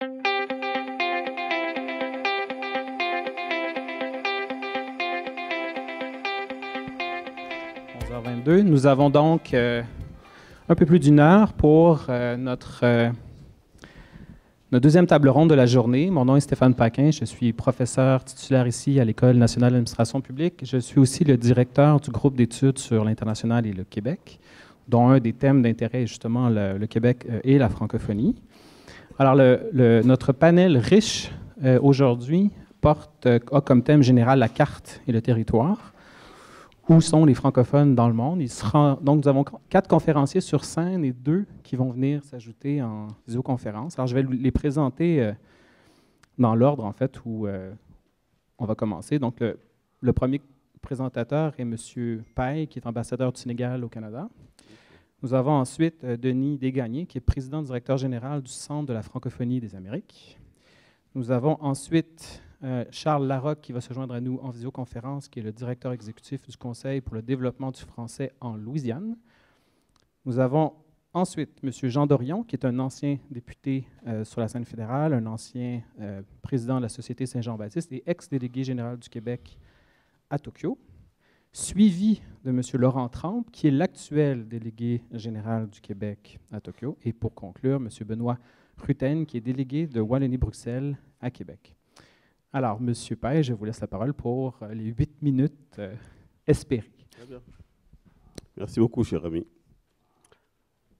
11h22. Nous avons donc un peu plus d'une heure pour notre deuxième table ronde de la journée. Mon nom est Stéphane Paquin. Je suis professeur titulaire ici à l'École nationale d'administration publique. Je suis aussi le directeur du groupe d'études sur l'international et le Québec, dont un des thèmes d'intérêt est justement le Québec et la francophonie. Alors, notre panel riche aujourd'hui a comme thème général la carte et le territoire. Où sont les francophones dans le monde? Donc, nous avons 4 conférenciers sur scène et 2 qui vont venir s'ajouter en visioconférence. Alors, je vais les présenter dans l'ordre, en fait, où on va commencer. Donc, le premier présentateur est M. Paye, qui est ambassadeur du Sénégal au Canada. Nous avons ensuite Denis Desgagnés, qui est président-directeur général du Centre de la francophonie des Amériques. Nous avons ensuite Charles Larocque, qui va se joindre à nous en visioconférence, qui est le directeur exécutif du Conseil pour le développement du français en Louisiane. Nous avons ensuite M. Jean Dorion, qui est un ancien député sur la scène fédérale, un ancien président de la Société Saint-Jean-Baptiste et ex-délégué général du Québec à Tokyo, suivi de M. Laurent Trempe, qui est l'actuel délégué général du Québec à Tokyo, et pour conclure, M. Benoît Rutten, qui est délégué de Wallonie-Bruxelles à Québec. Alors, M. Paye, je vous laisse la parole pour les 8 minutes espérées. Très bien. Merci beaucoup, cher ami.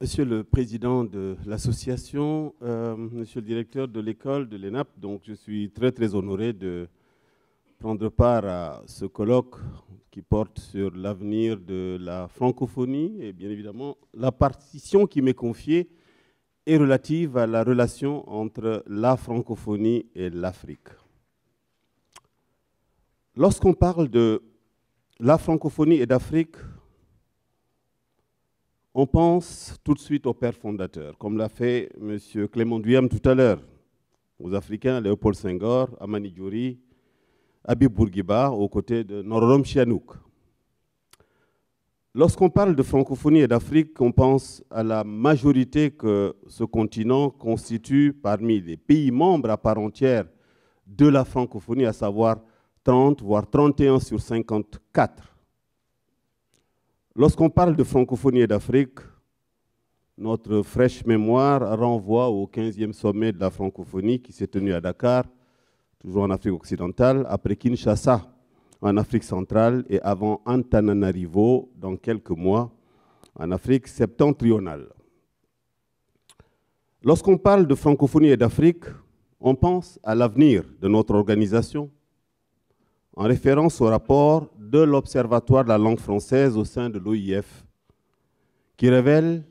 Monsieur le président de l'association, monsieur le directeur de l'école de l'ENAP, donc je suis très, très honoré de prendre part à ce colloque qui porte sur l'avenir de la francophonie et bien évidemment la partition qui m'est confiée est relative à la relation entre la francophonie et l'Afrique. Lorsqu'on parle de la francophonie et d'Afrique, on pense tout de suite au père fondateur, comme l'a fait M. Clément Duyam tout à l'heure, aux Africains, Léopold Senghor, Amani Diori, Habib Bourguiba, aux côtés de Norodom Sihanouk. Lorsqu'on parle de francophonie et d'Afrique, on pense à la majorité que ce continent constitue parmi les pays membres à part entière de la francophonie, à savoir 30, voire 31 sur 54. Lorsqu'on parle de francophonie et d'Afrique, notre fraîche mémoire renvoie au 15e sommet de la francophonie qui s'est tenu à Dakar, toujours en Afrique occidentale, après Kinshasa, en Afrique centrale, et avant Antananarivo, dans quelques mois, en Afrique septentrionale. Lorsqu'on parle de francophonie et d'Afrique, on pense à l'avenir de notre organisation, en référence au rapport de l'Observatoire de la langue française au sein de l'OIF, qui révèle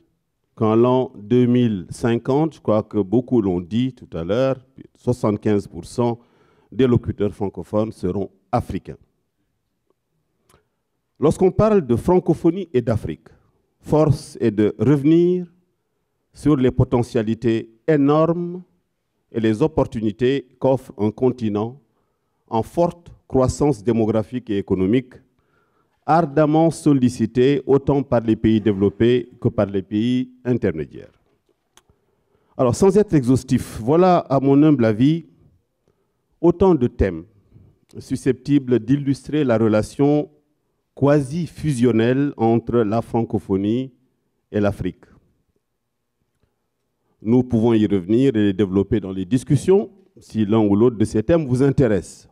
qu'en l'an 2050, je crois que beaucoup l'ont dit tout à l'heure, 75% des locuteurs francophones seront africains. Lorsqu'on parle de francophonie et d'Afrique, force est de revenir sur les potentialités énormes et les opportunités qu'offre un continent en forte croissance démographique et économique, ardemment sollicité autant par les pays développés que par les pays intermédiaires. Alors, sans être exhaustif, voilà, à mon humble avis, autant de thèmes susceptibles d'illustrer la relation quasi-fusionnelle entre la francophonie et l'Afrique. Nous pouvons y revenir et les développer dans les discussions, si l'un ou l'autre de ces thèmes vous intéresse.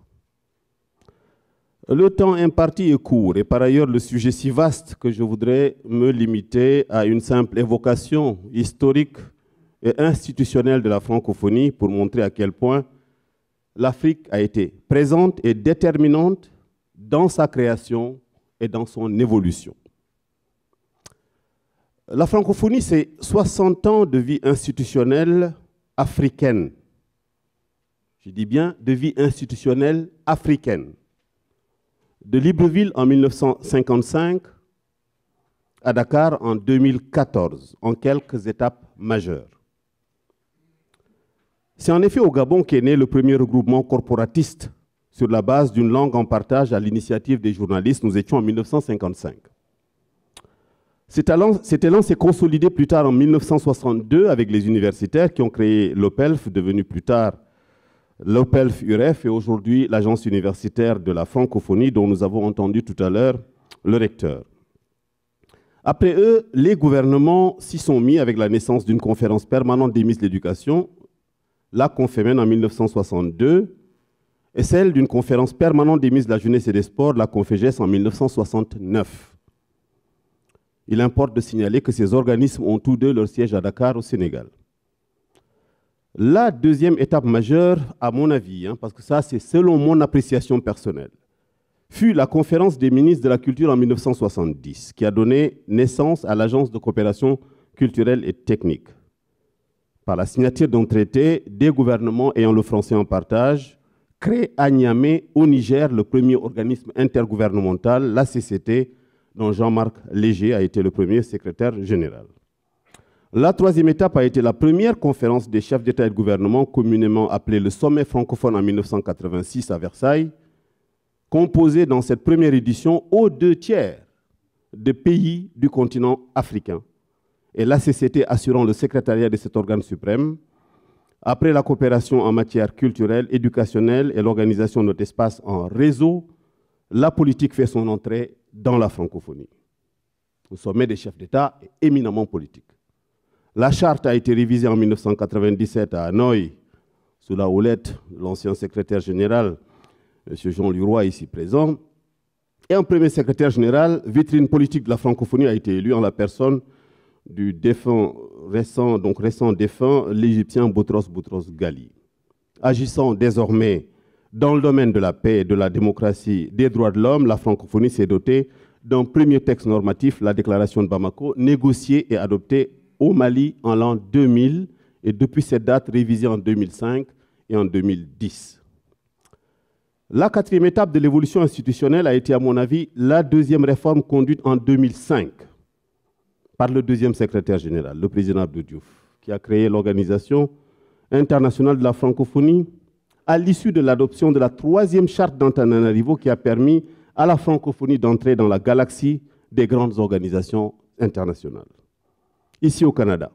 Le temps imparti est court et par ailleurs le sujet si vaste que je voudrais me limiter à une simple évocation historique et institutionnelle de la francophonie pour montrer à quel point l'Afrique a été présente et déterminante dans sa création et dans son évolution. La francophonie, c'est 60 ans de vie institutionnelle africaine. Je dis bien de vie institutionnelle africaine. De Libreville en 1955 à Dakar en 2014, en quelques étapes majeures. C'est en effet au Gabon qu'est né le premier regroupement corporatiste sur la base d'une langue en partage à l'initiative des journalistes. Nous étions en 1955. Cet élan s'est consolidé plus tard en 1962 avec les universitaires qui ont créé l'OPELF, devenu plus tard l'OPELF-UREF et aujourd'hui l'Agence universitaire de la francophonie dont nous avons entendu tout à l'heure le recteur. Après eux, les gouvernements s'y sont mis avec la naissance d'une conférence permanente des ministres de l'Éducation, la Confémen en 1962, et celle d'une conférence permanente des ministres de la Jeunesse et des Sports, la Conféges, en 1969. Il importe de signaler que ces organismes ont tous deux leur siège à Dakar, au Sénégal. La deuxième étape majeure, à mon avis, parce que ça c'est selon mon appréciation personnelle, fut la conférence des ministres de la Culture en 1970, qui a donné naissance à l'Agence de coopération culturelle et technique. Par la signature d'un traité, des gouvernements ayant le français en partage, créent à Niamey, au Niger, le premier organisme intergouvernemental, la CCT, dont Jean-Marc Léger a été le premier secrétaire général. La troisième étape a été la première conférence des chefs d'État et de gouvernement, communément appelée le Sommet francophone en 1986 à Versailles, composé dans cette première édition aux 2/3 de pays du continent africain, et la CCT assurant le secrétariat de cet organe suprême. Après la coopération en matière culturelle, éducationnelle et l'organisation de notre espace en réseau, la politique fait son entrée dans la francophonie. Le sommet des chefs d'État est éminemment politique. La charte a été révisée en 1997 à Hanoï, sous la houlette de l'ancien secrétaire général, M. Jean Leroy, ici présent. Et un premier secrétaire général, vitrine politique de la francophonie, a été élu en la personne du récent défunt, l'Égyptien Boutros Ghali. Agissant désormais dans le domaine de la paix, de la démocratie, des droits de l'homme, la francophonie s'est dotée d'un premier texte normatif, la déclaration de Bamako, négocié et adopté au Mali en l'an 2000 et depuis cette date révisée en 2005 et en 2010. La quatrième étape de l'évolution institutionnelle a été, à mon avis, la deuxième réforme conduite en 2005 par le deuxième secrétaire général, le président Abdou Diouf, qui a créé l'Organisation internationale de la francophonie à l'issue de l'adoption de la troisième charte d'Antananarivo qui a permis à la francophonie d'entrer dans la galaxie des grandes organisations internationales. Ici au Canada,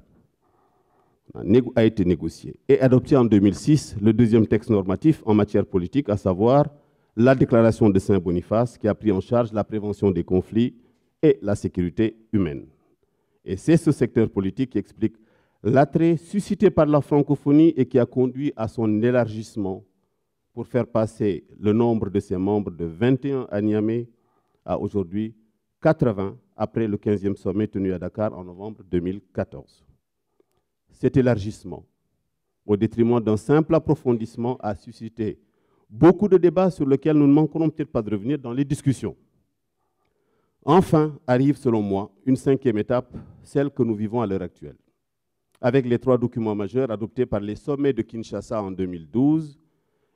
a été négocié et adopté en 2006 le deuxième texte normatif en matière politique, à savoir la déclaration de Saint-Boniface qui a pris en charge la prévention des conflits et la sécurité humaine. Et c'est ce secteur politique qui explique l'attrait suscité par la francophonie et qui a conduit à son élargissement pour faire passer le nombre de ses membres de 21 à Niamey à aujourd'hui 80 après le 15e sommet tenu à Dakar en novembre 2014. Cet élargissement, au détriment d'un simple approfondissement, a suscité beaucoup de débats sur lesquels nous ne manquerons peut-être pas de revenir dans les discussions. Enfin, arrive selon moi une cinquième étape, celle que nous vivons à l'heure actuelle, avec les 3 documents majeurs adoptés par les sommets de Kinshasa en 2012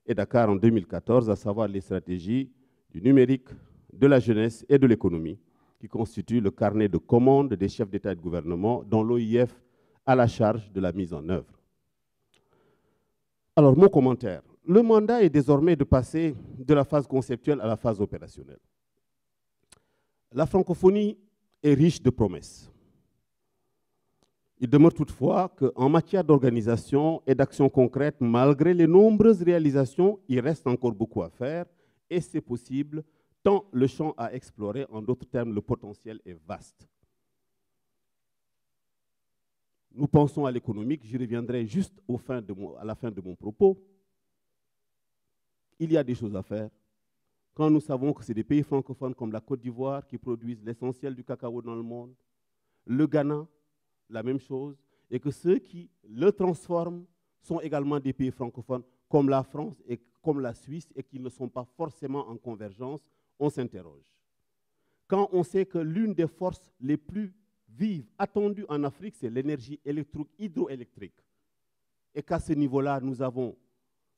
et Dakar en 2014, à savoir les stratégies du numérique, de la jeunesse et de l'économie, qui constituent le carnet de commandes des chefs d'État et de gouvernement dont l'OIF a la charge de la mise en œuvre. Alors, mon commentaire. Le mandat est désormais de passer de la phase conceptuelle à la phase opérationnelle. La francophonie est riche de promesses. Il demeure toutefois qu'en matière d'organisation et d'action concrète, malgré les nombreuses réalisations, il reste encore beaucoup à faire et c'est possible tant le champ à explorer, en d'autres termes, le potentiel est vaste. Nous pensons à l'économique, j'y reviendrai juste à la fin de mon propos. Il y a des choses à faire. Quand nous savons que c'est des pays francophones comme la Côte d'Ivoire qui produisent l'essentiel du cacao dans le monde, le Ghana, la même chose, et que ceux qui le transforment sont également des pays francophones comme la France et comme la Suisse et qui ne sont pas forcément en convergence, on s'interroge. Quand on sait que l'une des forces les plus vives, attendues en Afrique, c'est l'énergie hydroélectrique, et qu'à ce niveau-là, nous avons,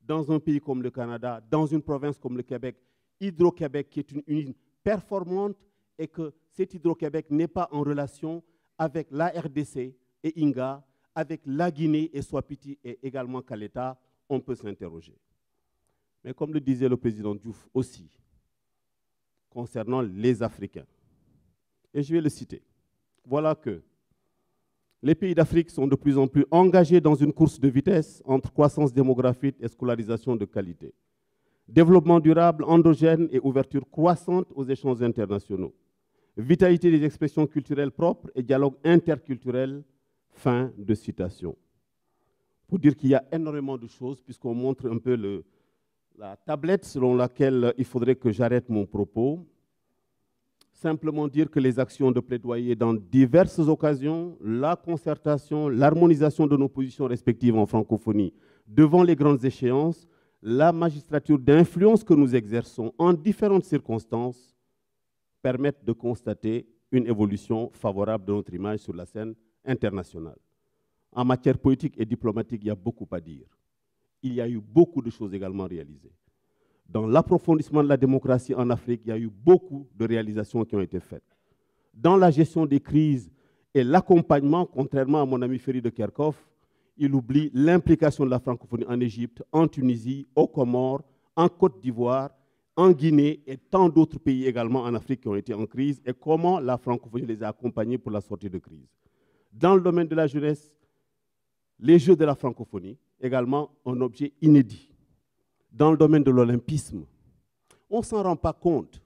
dans un pays comme le Canada, dans une province comme le Québec, Hydro-Québec qui est une usine performante et que cet Hydro-Québec n'est pas en relation avec la RDC et INGA, avec la Guinée et Swapiti et également Kaleta, on peut s'interroger. Mais comme le disait le président Diouf aussi, concernant les Africains, et je vais le citer, voilà que les pays d'Afrique sont de plus en plus engagés dans une course de vitesse entre croissance démographique et scolarisation de qualité. Développement durable, endogène et ouverture croissante aux échanges internationaux. Vitalité des expressions culturelles propres et dialogue interculturel. Fin de citation. Pour dire qu'il y a énormément de choses, puisqu'on montre un peu la tablette selon laquelle il faudrait que j'arrête mon propos. Simplement dire que les actions de plaidoyer dans diverses occasions, la concertation, l'harmonisation de nos positions respectives en francophonie devant les grandes échéances, la magistrature d'influence que nous exerçons en différentes circonstances permettent de constater une évolution favorable de notre image sur la scène internationale. En matière politique et diplomatique, il y a beaucoup à dire. Il y a eu beaucoup de choses également réalisées. Dans l'approfondissement de la démocratie en Afrique, il y a eu beaucoup de réalisations qui ont été faites. Dans la gestion des crises et l'accompagnement, contrairement à mon ami Ferry de Kerkhoff, il oublie l'implication de la francophonie en Égypte, en Tunisie, aux Comores, en Côte d'Ivoire, en Guinée et tant d'autres pays également en Afrique qui ont été en crise et comment la francophonie les a accompagnés pour la sortie de crise. Dans le domaine de la jeunesse, les Jeux de la francophonie, également un objet inédit. Dans le domaine de l'olympisme, on ne s'en rend pas compte.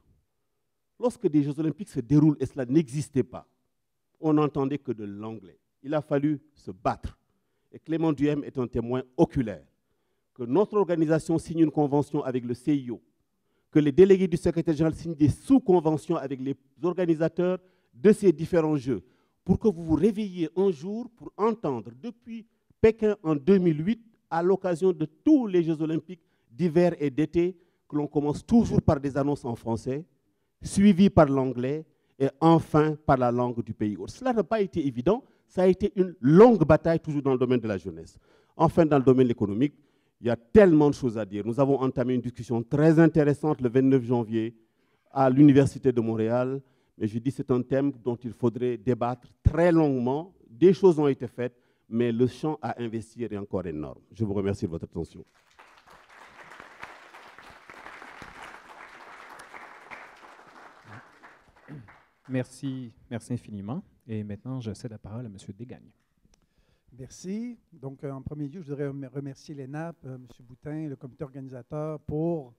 Lorsque des Jeux olympiques se déroulent et cela n'existait pas, on n'entendait que de l'anglais. Il a fallu se battre. Et Clément Duhem est un témoin oculaire. Que notre organisation signe une convention avec le CIO, que les délégués du secrétaire général signent des sous-conventions avec les organisateurs de ces différents Jeux, pour que vous vous réveilliez un jour pour entendre depuis Pékin en 2008, à l'occasion de tous les Jeux olympiques d'hiver et d'été, que l'on commence toujours par des annonces en français, suivies par l'anglais et enfin par la langue du pays. Cela n'a pas été évident, ça a été une longue bataille toujours dans le domaine de la jeunesse. Enfin, dans le domaine économique, il y a tellement de choses à dire. Nous avons entamé une discussion très intéressante le 29 janvier à l'Université de Montréal, mais je dis que c'est un thème dont il faudrait débattre très longuement. Des choses ont été faites, mais le champ à investir est encore énorme. Je vous remercie de votre attention. Merci infiniment. Et maintenant, je cède la parole à M. Desgagnes. Merci. Donc, en premier lieu, je voudrais remercier l'ENAP, M. Boutin, le comité organisateur, pour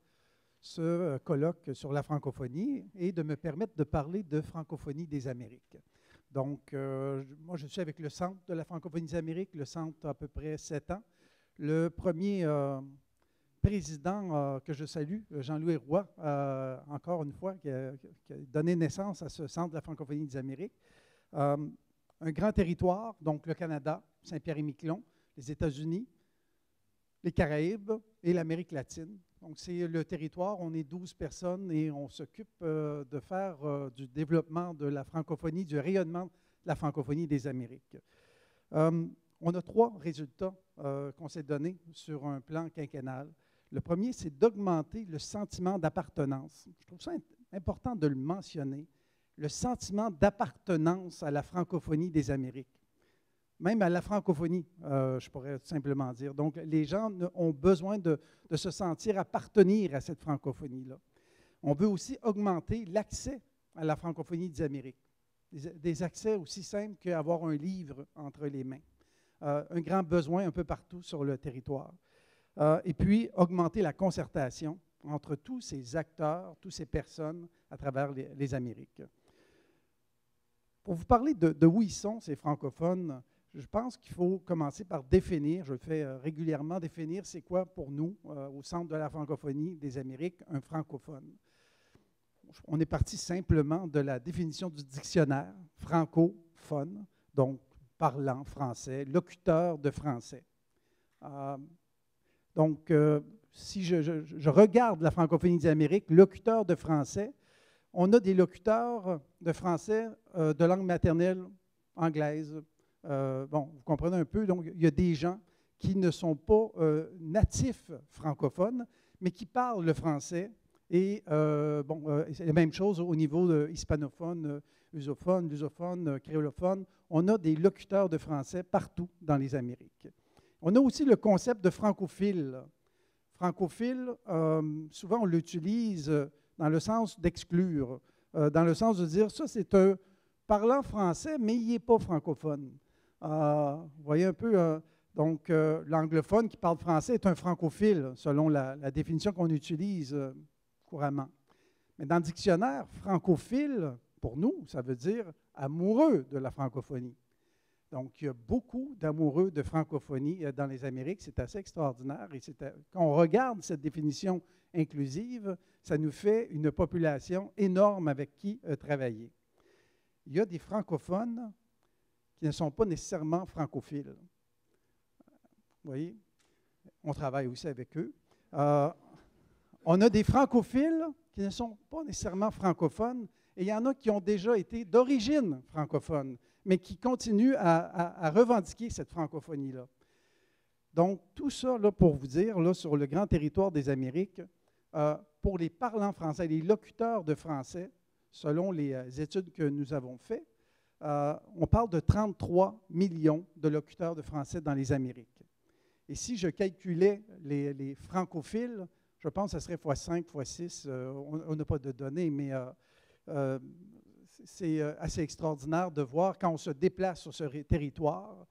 ce colloque sur la francophonie et de me permettre de parler de francophonie des Amériques. Donc, moi, je suis avec le Centre de la francophonie des Amériques. Le Centre a à peu près 7 ans. Le premier président que je salue, Jean-Louis Roy, encore une fois, qui a donné naissance à ce Centre de la francophonie des Amériques. Un grand territoire, donc le Canada, Saint-Pierre-et-Miquelon, les États-Unis, les Caraïbes et l'Amérique latine. Donc, c'est le territoire, on est 12 personnes et on s'occupe de faire du développement de la francophonie, du rayonnement de la francophonie des Amériques. On a 3 résultats qu'on s'est donnés sur un plan quinquennal. Le premier, c'est d'augmenter le sentiment d'appartenance. Je trouve ça important de le mentionner. Le sentiment d'appartenance à la francophonie des Amériques. Même à la francophonie, je pourrais simplement dire. Donc, les gens ont besoin de se sentir appartenir à cette francophonie-là. On veut aussi augmenter l'accès à la francophonie des Amériques. Des accès aussi simples qu'avoir un livre entre les mains. Un grand besoin un peu partout sur le territoire. Et puis, augmenter la concertation entre tous ces acteurs, toutes ces personnes à travers les Amériques. Pour vous parler de où ils sont, ces francophones, je pense qu'il faut commencer par définir, je le fais régulièrement, définir c'est quoi pour nous, au Centre de la francophonie des Amériques, un francophone. On est parti simplement de la définition du dictionnaire, francophone, donc parlant français, locuteur de français. Donc, si je regarde la francophonie des Amériques, locuteur de français, on a des locuteurs de français de langue maternelle anglaise. Bon, vous comprenez un peu, donc il y a des gens qui ne sont pas natifs francophones, mais qui parlent le français. Et c'est la même chose au niveau hispanophone, usophone, lusophone, créolophone. On a des locuteurs de français partout dans les Amériques. On a aussi le concept de francophile. Francophile, souvent on l'utilise dans le sens d'exclure, dans le sens de dire ça c'est parlant français, mais il n'est pas francophone. Vous voyez un peu, donc l'anglophone qui parle français est un francophile, selon la définition qu'on utilise couramment. Mais dans le dictionnaire, francophile, pour nous, ça veut dire amoureux de la francophonie. Donc, il y a beaucoup d'amoureux de francophonie dans les Amériques. C'est assez extraordinaire. Et quand on regarde cette définition inclusive, ça nous fait une population énorme avec qui travailler. Il y a des francophones qui ne sont pas nécessairement francophiles. Vous voyez, on travaille aussi avec eux. On a des francophiles qui ne sont pas nécessairement francophones, et il y en a qui ont déjà été d'origine francophone, mais qui continuent à revendiquer cette francophonie-là. Donc, tout ça, là, pour vous dire, là, sur le grand territoire des Amériques, pour les parlants français, les locuteurs de français, selon les études que nous avons faites, on parle de 33 millions de locuteurs de français dans les Amériques. Et si je calculais les francophiles, je pense que ce serait x5, x6. On n'a pas de données, mais c'est assez extraordinaire de voir quand on se déplace sur ce territoire,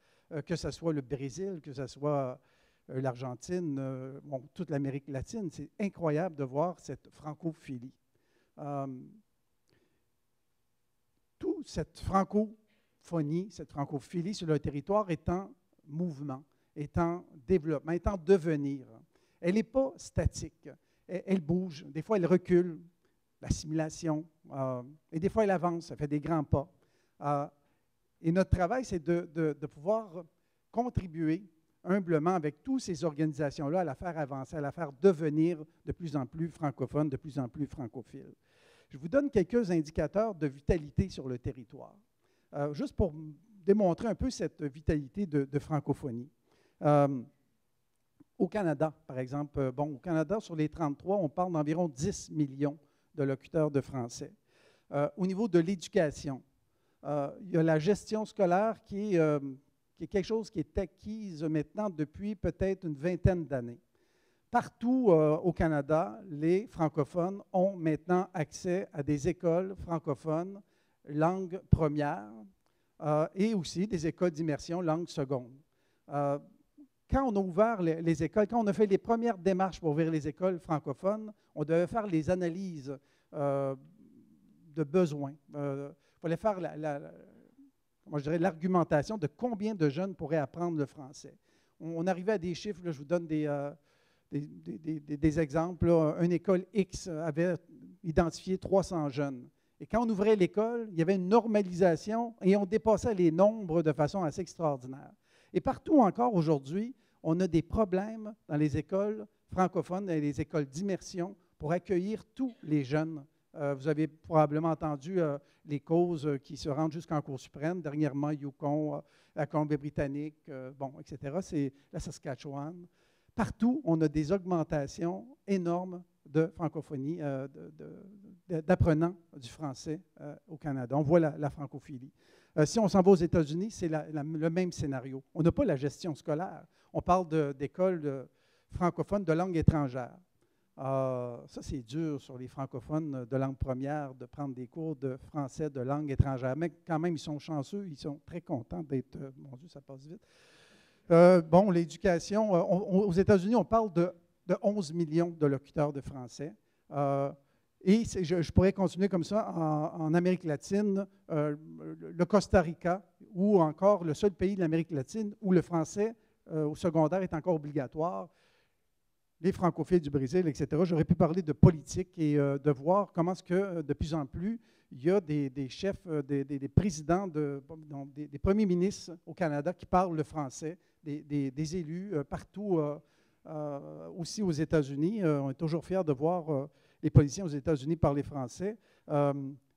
que ce soit le Brésil, que ce soit l'Argentine, toute l'Amérique latine. C'est incroyable de voir cette francophilie. Toute cette francophonie, cette francophilie sur le territoire est en mouvement, est en développement, est en devenir. Elle n'est pas statique. Elle bouge. Des fois, elle recule, l'assimilation. Et des fois, elle avance. Elle fait des grands pas. Et notre travail, c'est de pouvoir contribuer humblement avec toutes ces organisations-là à la faire avancer, à la faire devenir de plus en plus francophone, de plus en plus francophile. Je vous donne quelques indicateurs de vitalité sur le territoire, juste pour démontrer un peu cette vitalité de francophonie. Au Canada, par exemple, au Canada, sur les 33, on parle d'environ 10 millions de locuteurs de français. Au niveau de l'éducation, il y a la gestion scolaire qui est quelque chose qui est acquise maintenant depuis peut-être une vingtaine d'années. Partout au Canada, les francophones ont maintenant accès à des écoles francophones, langue première, et aussi des écoles d'immersion, langue seconde. Quand on a ouvert les écoles, quand on a fait les premières démarches pour ouvrir les écoles francophones, on devait faire les analyses de besoins. Il fallait faire l'argumentation de combien de jeunes pourraient apprendre le français. On arrivait à des chiffres, là, je vous donne des exemples. Là. Une école X avait identifié 300 jeunes. Et quand on ouvrait l'école, il y avait une normalisation et on dépassait les nombres de façon assez extraordinaire. Et partout encore aujourd'hui, on a des problèmes dans les écoles francophones et les écoles d'immersion pour accueillir tous les jeunes. Vous avez probablement entendu les causes qui se rendent jusqu'en Cour suprême. Dernièrement, Yukon, la Colombie-Britannique, etc. C'est la Saskatchewan. Partout, on a des augmentations énormes de francophonie, d'apprenants du français au Canada. On voit la francophilie. Si on s'en va aux États-Unis, c'est le même scénario. On n'a pas la gestion scolaire. On parle d'écoles francophones de langue étrangère. Ça, c'est dur sur les francophones de langue première de prendre des cours de français de langue étrangère. Mais quand même, ils sont chanceux, ils sont très contents d'être... mon Dieu, ça passe vite. L'éducation, aux États-Unis, on parle de 11 millions de locuteurs de français. Et je pourrais continuer comme ça en Amérique latine, le Costa Rica, ou encore le seul pays de l'Amérique latine où le français au secondaire est encore obligatoire, les francophiles du Brésil, etc. J'aurais pu parler de politique et de voir comment est-ce que de plus en plus, il y a des chefs, des présidents, des premiers ministres au Canada qui parlent le français, des élus partout, aussi aux États-Unis. On est toujours fiers de voir les politiciens aux États-Unis parler français.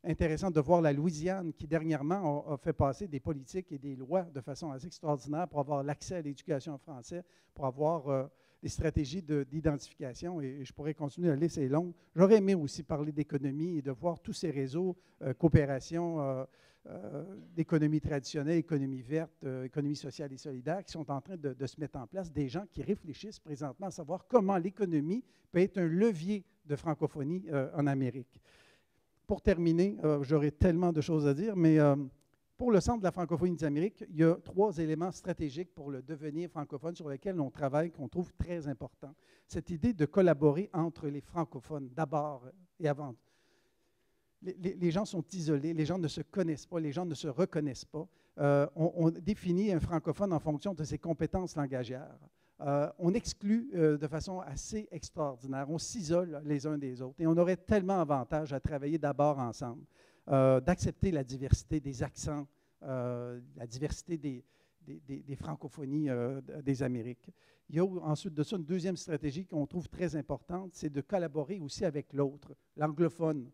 Intéressant de voir la Louisiane qui, dernièrement, a fait passer des politiques et des lois de façon assez extraordinaire pour avoir l'accès à l'éducation en français, pour avoir des stratégies d'identification. Et je pourrais continuer, la liste est longue. J'aurais aimé aussi parler d'économie et de voir tous ces réseaux, coopération, d'économie traditionnelle, économie verte, économie sociale et solidaire, qui sont en train de se mettre en place, des gens qui réfléchissent présentement à savoir comment l'économie peut être un levier de francophonie en Amérique. pour terminer, j'aurais tellement de choses à dire, mais pour le Centre de la francophonie des Amériques, il y a 3 éléments stratégiques pour le devenir francophone sur lesquels on travaille, qu'on trouve très importants. Cette idée de collaborer entre les francophones, d'abord et avant. Les gens sont isolés, les gens ne se connaissent pas, les gens ne se reconnaissent pas. On définit un francophone en fonction de ses compétences langagières. On exclut de façon assez extraordinaire. On s'isole les uns des autres. Et on aurait tellement d'avantages à travailler d'abord ensemble, d'accepter la diversité des accents, la diversité des francophonies des Amériques. Il y a ensuite de ça une deuxième stratégie qu'on trouve très importante, c'est de collaborer aussi avec l'autre, l'anglophone,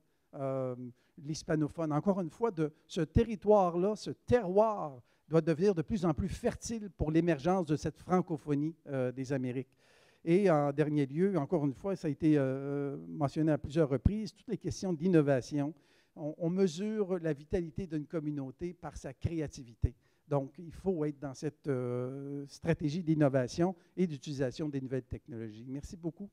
l'hispanophone. Encore une fois, de ce territoire-là, ce terroir doit devenir de plus en plus fertile pour l'émergence de cette francophonie des Amériques. Et en dernier lieu, encore une fois, ça a été mentionné à plusieurs reprises, toutes les questions d'innovation. On mesure la vitalité d'une communauté par sa créativité. Donc, il faut être dans cette stratégie d'innovation et d'utilisation des nouvelles technologies. Merci beaucoup.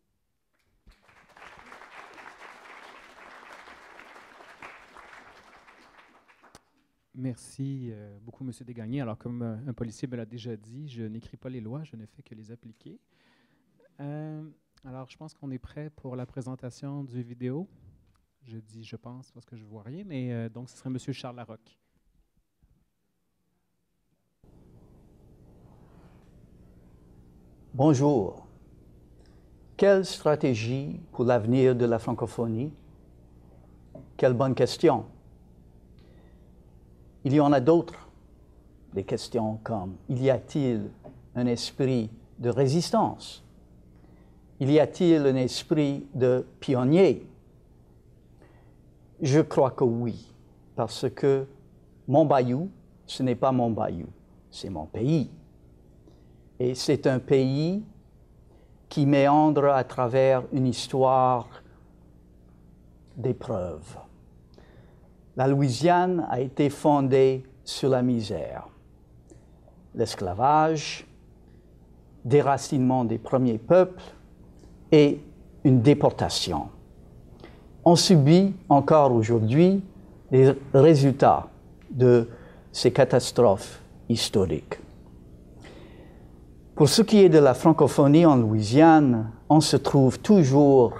Merci beaucoup, M. Desgagnés. Alors, comme un policier me l'a déjà dit, je n'écris pas les lois, je ne fais que les appliquer. Alors, je pense qu'on est prêt pour la présentation du vidéo. Je dis « je pense » parce que je ne vois rien, mais donc ce serait M. Charles Larocque. Bonjour. Quelle stratégie pour l'avenir de la francophonie? Quelle bonne question. Il y en a d'autres. Des questions comme « y a-t-il un esprit de résistance? Y a-t-il un esprit de pionnier? » Je crois que oui, parce que mon bayou, ce n'est pas mon bayou, c'est mon pays. Et c'est un pays qui méandre à travers une histoire d'épreuves. La Louisiane a été fondée sur la misère, l'esclavage, déracinement des premiers peuples et une déportation. On subit encore aujourd'hui les résultats de ces catastrophes historiques. Pour ce qui est de la francophonie en Louisiane, on se trouve toujours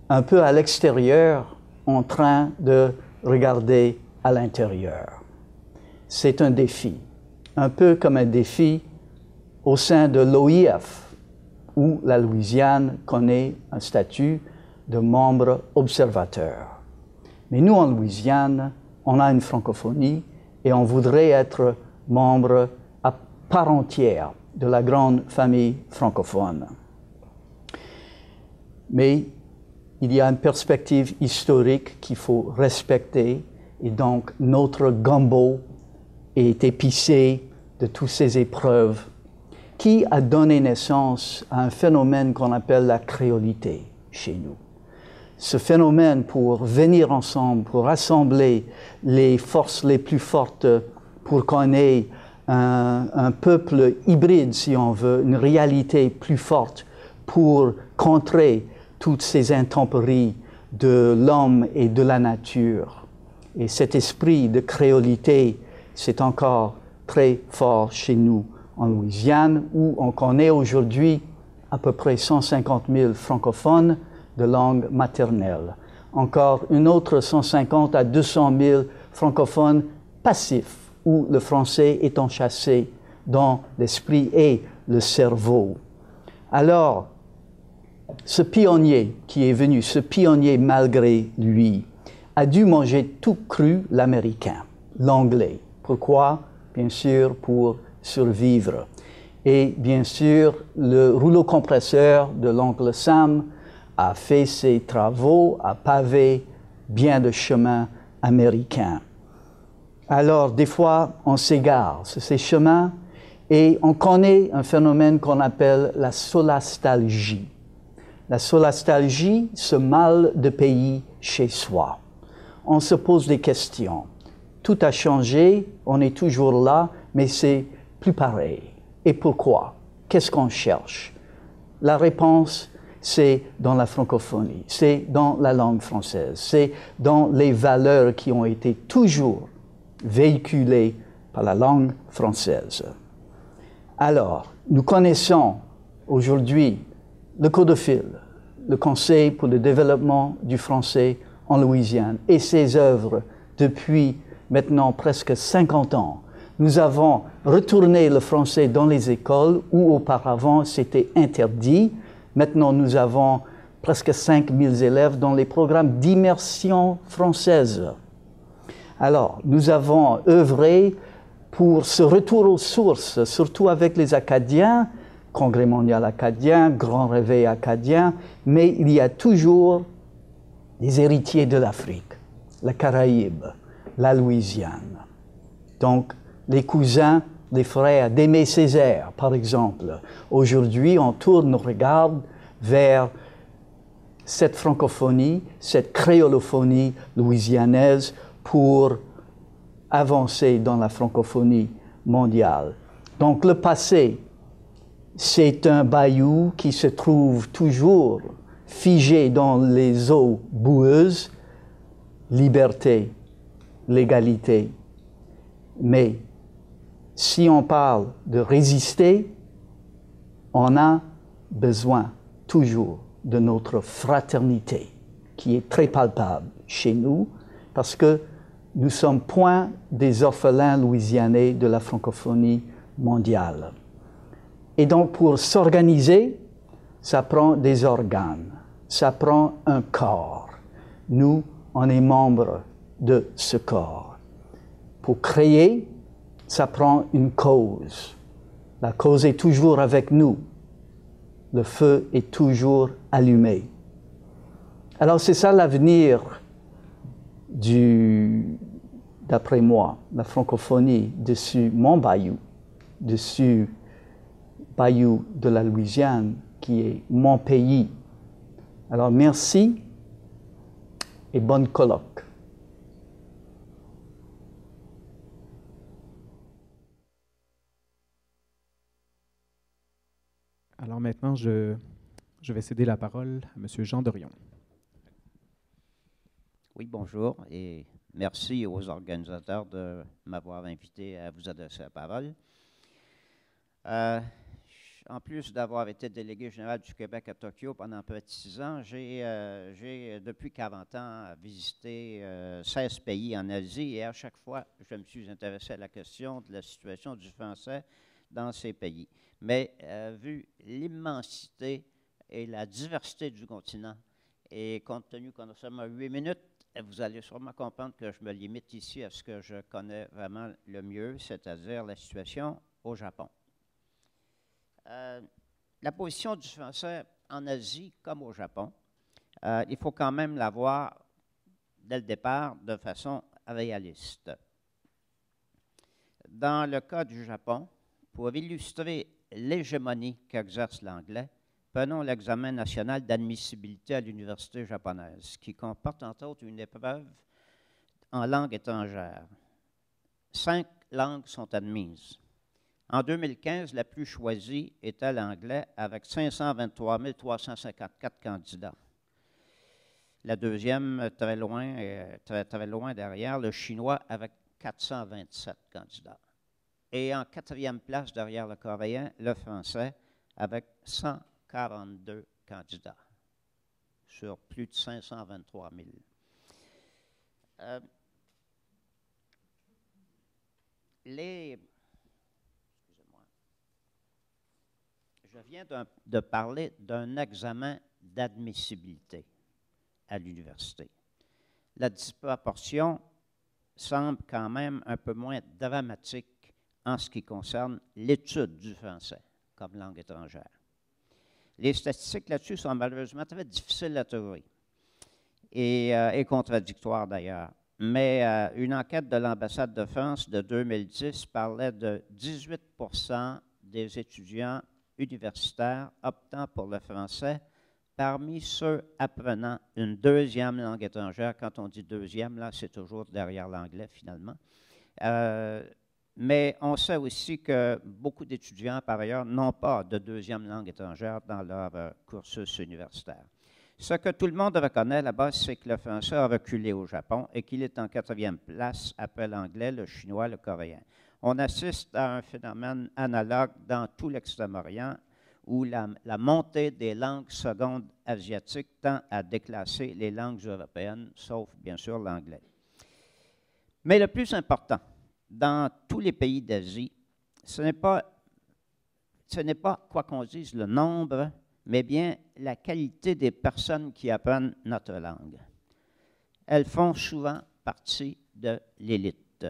un peu à l'extérieur en train de regarder à l'intérieur. C'est un défi, un peu comme un défi au sein de l'OIF, où la Louisiane connaît un statut de membre observateur. Mais nous, en Louisiane, on a une francophonie et on voudrait être membre à part entière de la grande famille francophone. Mais il y a une perspective historique qu'il faut respecter et donc notre gumbo est épicé de toutes ces épreuves qui a donné naissance à un phénomène qu'on appelle la créolité chez nous. Ce phénomène pour venir ensemble, pour rassembler les forces les plus fortes, pour qu'on ait un peuple hybride, si on veut, une réalité plus forte, pour contrer toutes ces intempéries de l'homme et de la nature. Et cet esprit de créolité, c'est encore très fort chez nous en Louisiane, où on connaît aujourd'hui à peu près 150 000 francophones de langue maternelle. Encore une autre 150 à 200 000 francophones passifs, où le français est enchâssé dans l'esprit et le cerveau. Alors, ce pionnier qui est venu, ce pionnier malgré lui, a dû manger tout cru l'américain, l'anglais. Pourquoi? Bien sûr, pour survivre. Et bien sûr, le rouleau compresseur de l'oncle Sam a fait ses travaux, a pavé bien de chemins américains. Alors, des fois, on s'égare sur ces chemins et on connaît un phénomène qu'on appelle la solastalgie. La solastalgie, ce mal de pays chez soi. On se pose des questions. Tout a changé, on est toujours là, mais c'est plus pareil. Et pourquoi? Qu'est-ce qu'on cherche? La réponse, c'est dans la francophonie, c'est dans la langue française, c'est dans les valeurs qui ont été toujours véhiculées par la langue française. Alors, nous connaissons aujourd'hui le CODEFIL, le Conseil pour le développement du français en Louisiane, et ses œuvres depuis maintenant presque 50 ans. Nous avons retourné le français dans les écoles où auparavant c'était interdit. Maintenant, nous avons presque 5000 élèves dans les programmes d'immersion française. Alors, nous avons œuvré pour ce retour aux sources, surtout avec les Acadiens, Congrès mondial acadien, Grand réveil acadien, mais il y a toujours des héritiers de l'Afrique, la Caraïbe, la Louisiane. Donc, les cousins, les frères d'Aimé Césaire, par exemple. Aujourd'hui, on tourne nos regards vers cette francophonie, cette créolophonie louisianaise pour avancer dans la francophonie mondiale. Donc, le passé, c'est un bayou qui se trouve toujours figé dans les eaux boueuses, liberté, l'égalité. Mais si on parle de résister, on a besoin toujours de notre fraternité, qui est très palpable chez nous, parce que nous sommes point des orphelins louisianais de la francophonie mondiale. Et donc, pour s'organiser, ça prend des organes, ça prend un corps. Nous, on est membres de ce corps. Pour créer, ça prend une cause. La cause est toujours avec nous. Le feu est toujours allumé. Alors, c'est ça l'avenir d'après moi, la francophonie dessus mon bayou, dessus bayou de la Louisiane, qui est mon pays. Alors, merci et bonne colloque. Alors maintenant, je vais céder la parole à M. Jean Dorion. Oui, bonjour et merci aux organisateurs de m'avoir invité à vous adresser la parole. En plus d'avoir été délégué général du Québec à Tokyo pendant près de 6 ans, j'ai depuis 40 ans visité 16 pays en Asie et à chaque fois, je me suis intéressé à la question de la situation du français dans ces pays. Mais vu l'immensité et la diversité du continent, et compte tenu qu'on a seulement 8 minutes, vous allez sûrement comprendre que je me limite ici à ce que je connais vraiment le mieux, c'est-à-dire la situation au Japon. La position du français en Asie comme au Japon, il faut quand même la voir dès le départ de façon réaliste. Dans le cas du Japon, pour illustrer l'hégémonie qu'exerce l'anglais, prenons l'examen national d'admissibilité à l'université japonaise, qui comporte entre autres une épreuve en langue étrangère. 5 langues sont admises. En 2015, la plus choisie était l'anglais avec 523 354 candidats. La deuxième, très loin derrière, le chinois avec 427 candidats. Et en 4e place derrière le coréen, le français avec 142 candidats sur plus de 523 000. Je viens de parler d'un examen d'admissibilité à l'université. La disproportion semble quand même un peu moins dramatique en ce qui concerne l'étude du français comme langue étrangère. Les statistiques là-dessus sont malheureusement très difficiles à trouver et contradictoires d'ailleurs. Mais une enquête de l'ambassade de France de 2010 parlait de 18% des étudiants universitaires optant pour le français parmi ceux apprenant une deuxième langue étrangère. Quand on dit deuxième, là, c'est toujours derrière l'anglais finalement. Mais on sait aussi que beaucoup d'étudiants, par ailleurs, n'ont pas de deuxième langue étrangère dans leur cursus universitaire. Ce que tout le monde reconnaît là-bas, c'est que le français a reculé au Japon et qu'il est en 4e place après l'anglais, le chinois, le coréen. On assiste à un phénomène analogue dans tout l'Extrême-Orient où la montée des langues secondes asiatiques tend à déclasser les langues européennes, sauf bien sûr l'anglais. Mais le plus important, dans tous les pays d'Asie, ce n'est pas, quoi qu'on dise, le nombre, mais bien la qualité des personnes qui apprennent notre langue. Elles font souvent partie de l'élite.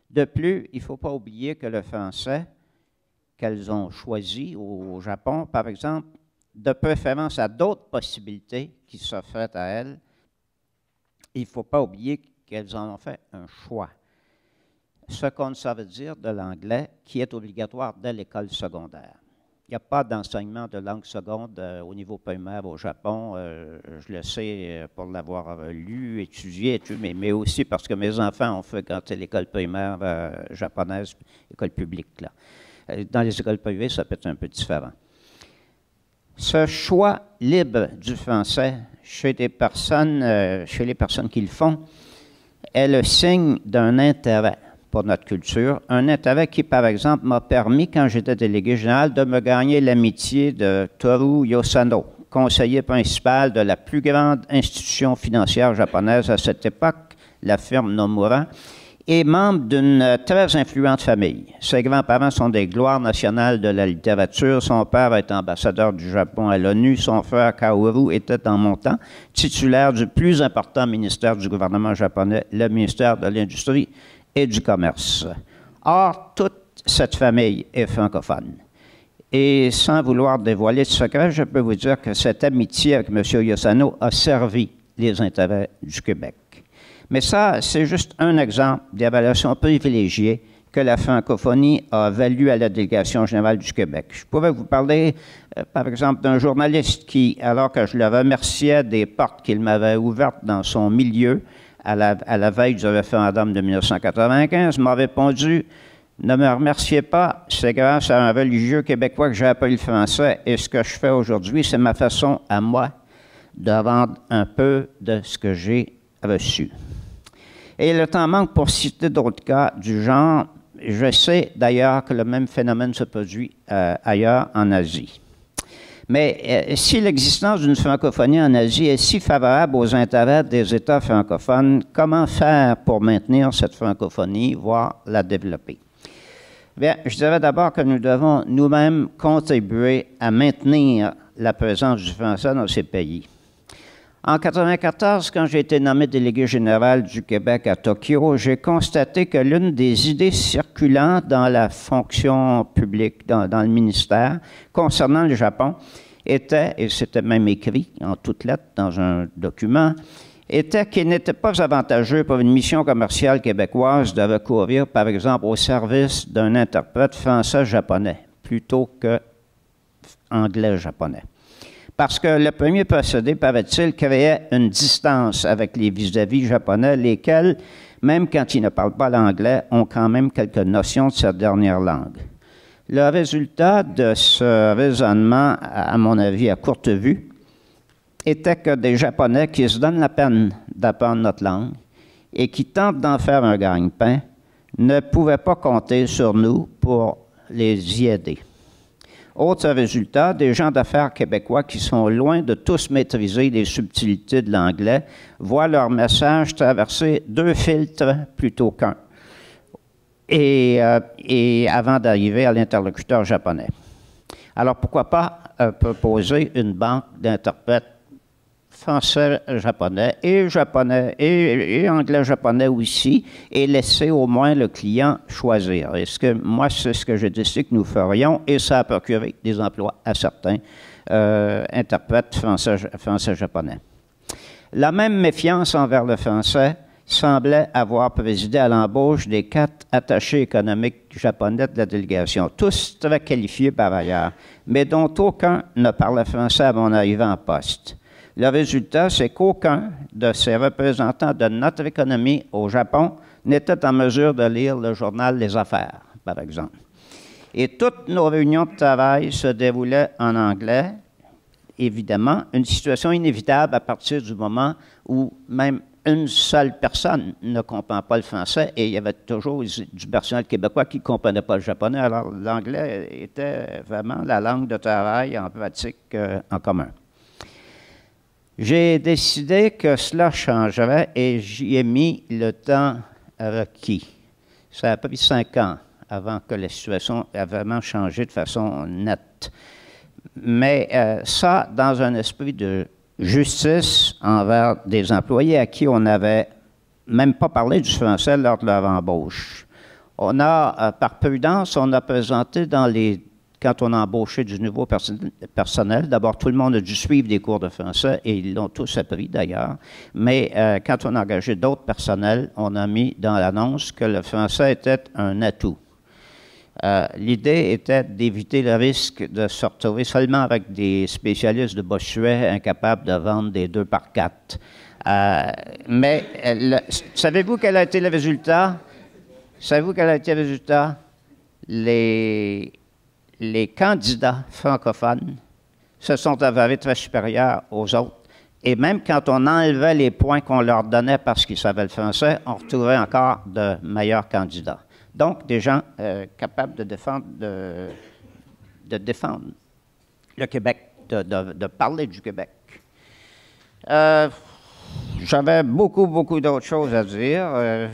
De plus, il ne faut pas oublier que le français qu'elles ont choisi au Japon, par exemple, de préférence à d'autres possibilités qui s'offraient à elles, il ne faut pas oublier qu'elles en ont fait un choix. Ce qu'on ne savait dire de l'anglais qui est obligatoire dès l'école secondaire. Il n'y a pas d'enseignement de langue seconde au niveau primaire au Japon. Je le sais pour l'avoir lu, étudié, mais aussi parce que mes enfants ont fréquenté l'école primaire japonaise, école publique. Là. Dans les écoles privées, ça peut être un peu différent. Ce choix libre du français chez les personnes qui le font est le signe d'un intérêt pour notre culture, un intérêt qui, par exemple, m'a permis, quand j'étais délégué général, de me gagner l'amitié de Toru Yosano, conseiller principal de la plus grande institution financière japonaise à cette époque, la firme Nomura, et membre d'une très influente famille. Ses grands-parents sont des gloires nationales de la littérature. Son père est ambassadeur du Japon à l'ONU. Son frère Kaoru était en mon temps titulaire du plus important ministère du gouvernement japonais, le ministère de l'Industrie et du Commerce. Or, toute cette famille est francophone. Et sans vouloir dévoiler de secret, je peux vous dire que cette amitié avec M. Yosano a servi les intérêts du Québec. Mais ça, c'est juste un exemple d'évaluation privilégiée que la francophonie a valu à la Délégation générale du Québec. Je pourrais vous parler, par exemple, d'un journaliste qui, alors que je le remerciais des portes qu'il m'avait ouvertes dans son milieu, à la veille du référendum de 1995, m'a répondu « Ne me remerciez pas, c'est grâce à un religieux québécois que j'ai appris le français et ce que je fais aujourd'hui, c'est ma façon à moi de rendre un peu de ce que j'ai reçu. » Et le temps manque pour citer d'autres cas du genre. Je sais d'ailleurs que le même phénomène se produit ailleurs en Asie. Mais si l'existence d'une francophonie en Asie est si favorable aux intérêts des États francophones, comment faire pour maintenir cette francophonie, voire la développer? Bien, je dirais d'abord que nous devons nous-mêmes contribuer à maintenir la présence du français dans ces pays. En 1994, quand j'ai été nommé délégué général du Québec à Tokyo, j'ai constaté que l'une des idées circulantes dans la fonction publique, dans le ministère, concernant le Japon, était, et c'était même écrit en toutes lettres dans un document, était qu'il n'était pas avantageux pour une mission commerciale québécoise de recourir, par exemple, au service d'un interprète français-japonais, plutôt que anglais-japonais. Parce que le premier procédé, paraît-il, créait une distance avec les vis-à-vis japonais, lesquels, même quand ils ne parlent pas l'anglais, ont quand même quelques notions de cette dernière langue. Le résultat de ce raisonnement, à mon avis, à courte vue, était que des Japonais qui se donnent la peine d'apprendre notre langue et qui tentent d'en faire un gagne-pain ne pouvaient pas compter sur nous pour les y aider. Autre résultat, des gens d'affaires québécois qui sont loin de tous maîtriser les subtilités de l'anglais voient leur message traverser 2 filtres plutôt qu'un, et avant d'arriver à l'interlocuteur japonais. Alors pourquoi pas proposer une banque d'interprètes français-japonais et anglais-japonais aussi, et laisser au moins le client choisir. Moi, c'est ce que je décide que nous ferions, et ça a procuré des emplois à certains interprètes français-japonais. La même méfiance envers le français semblait avoir présidé à l'embauche des 4 attachés économiques japonais de la délégation, tous très qualifiés par ailleurs, mais dont aucun ne parlait français à mon arrivée en poste. Le résultat, c'est qu'aucun de ces représentants de notre économie au Japon n'était en mesure de lire le journal Les Affaires, par exemple. Et toutes nos réunions de travail se déroulaient en anglais, évidemment, une situation inévitable à partir du moment où même une seule personne ne comprend pas le français et il y avait toujours du personnel québécois qui ne comprenait pas le japonais. Alors, l'anglais était vraiment la langue de travail en pratique en commun. J'ai décidé que cela changerait et j'y ai mis le temps requis. Ça a pris 5 ans avant que la situation ait vraiment changé de façon nette. Mais ça, dans un esprit de justice envers des employés à qui on n'avait même pas parlé du français lors de leur embauche. On a, par prudence, on a présenté quand on a embauché du nouveau personnel, d'abord tout le monde a dû suivre des cours de français et ils l'ont tous appris d'ailleurs, mais quand on a engagé d'autres personnels, on a mis dans l'annonce que le français était un atout. L'idée était d'éviter le risque de se retrouver seulement avec des spécialistes de Bossuet incapables de vendre des 2 par 4. Mais savez-vous quel a été le résultat? Savez-vous quel a été le résultat? Les candidats francophones se sont avérés très supérieurs aux autres. Et même quand on enlevait les points qu'on leur donnait parce qu'ils savaient le français, on retrouvait encore de meilleurs candidats. Donc, des gens capables de défendre le Québec, de parler du Québec. J'avais beaucoup d'autres choses à dire,